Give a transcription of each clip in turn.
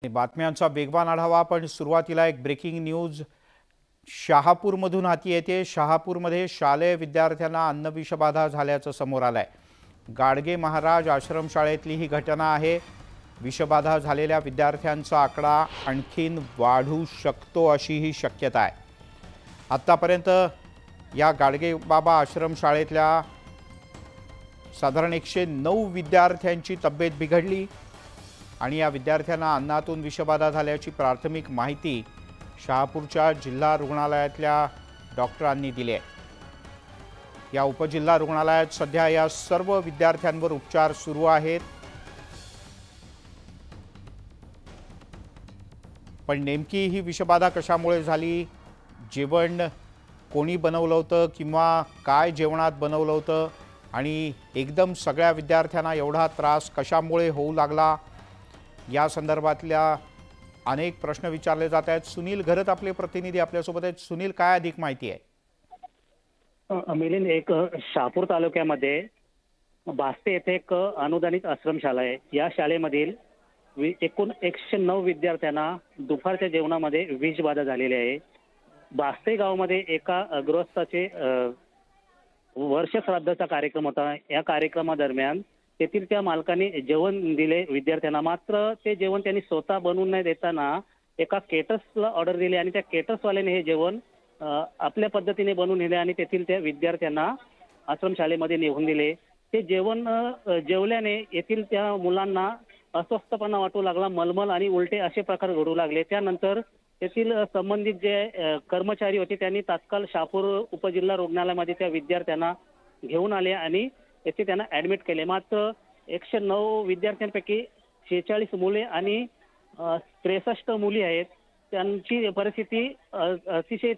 बातम्यांचा वेगवान आढावा पण सुरुवातीला एक ब्रेकिंग न्यूज शहापूरमधून हाती येते। शहापूरमध्ये शालेय विद्यार्थ्यांना अन्नविषबाधा झाल्याचं समोर आलंय। गाडगे महाराज आश्रमशाळेतली ही घटना आहे। विषबाधा झालेल्या विद्यार्थ्यांचा आकडा आणखीन वाढू शकतो अशी ही शक्यता आहे। आतापर्यंत या गाडगे बाबा आश्रमशाळेतल्या साधारण 109 विद्यार्थ्यांची तब्येत बिघडली आणि या विद्यार्थ्यांना अन्नातून विषबाधा झाल्याची प्राथमिक माहिती शहापूरच्या जिल्हा रुग्णालयातल्या डॉक्टरांनी दिली आहे। या उपजिल्हा रुग्णालयात सध्या या सर्व विद्यार्थ्यांवर उपचार सुरू आहेत। पण नेमकी ही विषबाधा कशामुळे झाली, जेवण कोणी बनवलं होतं किंवा काय जेवणात बनवलं होतं आणि एकदम सगळ्या विद्यार्थ्यांना एवढा त्रास कशामुळे होऊ लागला, या संदर्भातल्या अनेक प्रश्न विचारले जात आहेत। सुनील घरत आपले प्रतिनिधी आपल्यासोबत आहेत। सुनील, काय अधिक माहिती आहे? मिलिंद, एक शहापूर तालुक्यामध्ये बास्ते येथे एक अनुदानित आश्रमशाळा आहे। या शाळेमधील एकूण 109 विद्यार्थ्यांना दुपारच्या जेवणामध्ये विषबाधा झालेली आहे। बास्ते गावामध्ये एका गृहस्थाचे वर्ष श्राद्धाचा कार्यक्रम होता। या कार्यक्रमादरम्यान तेथील त्या मालकाने जेवण दिले विद्यार्थ्यांना, मात्र ते जेवण त्यांनी स्वतः बनवून न देताना एका केटर्सला ऑर्डर दिली आणि त्या केटर्सवाल्याने हे जेवण आपल्या पद्धतीने बनवून नेले आणि तेथील त्या विद्यार्थ्यांना आश्रमशाळेमध्ये नेऊन दिले। ते जेवण जेवल्याने येथील त्या मुलांना अस्वस्थपणा वाटू लागला, मलमल आणि उलटे असे प्रकार घडू लागले। त्यानंतर तेथील संबंधित जे कर्मचारी होते त्यांनी तात्काळ शहापूर उपजिल्हा रुग्णालयामध्ये त्या विद्यार्थ्यांना घेऊन आले आणि येथे त्यांना ऍडमिट केले। मात्र 109 विद्यार्थ्यांपैकी 46 मुले आणि 63 मुली आहेत। त्यांची परिस्थिती अतिशय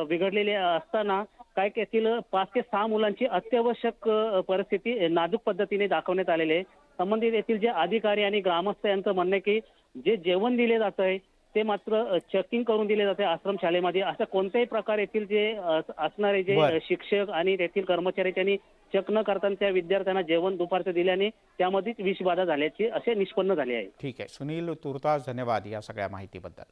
बिघडलेली असताना काय येथील 5 ते 6 मुलांची अत्यावश्यक परिस्थिती नाजूक पद्धतीने दाखवण्यात आलेली आहे। संबंधित येथील जे अधिकारी आणि ग्रामस्थ यांचं म्हणणं आहे की जे जेवण दिले जात आहे ते मात्र चेकिंग करून दिले जाते आश्रमशाळेमध्ये। असं कोणत्याही प्रकार येथील जे असणारे जे शिक्षक आणि येथील कर्मचारी त्यांनी चेक न करताना त्या विद्यार्थ्यांना जेवण दुपारचं दिल्याने त्यामध्येच विषबाधा झाल्याची असे निष्पन्न झाले आहे। ठीक आहे सुनील, तुर्तास धन्यवाद या सगळ्या माहितीबद्दल।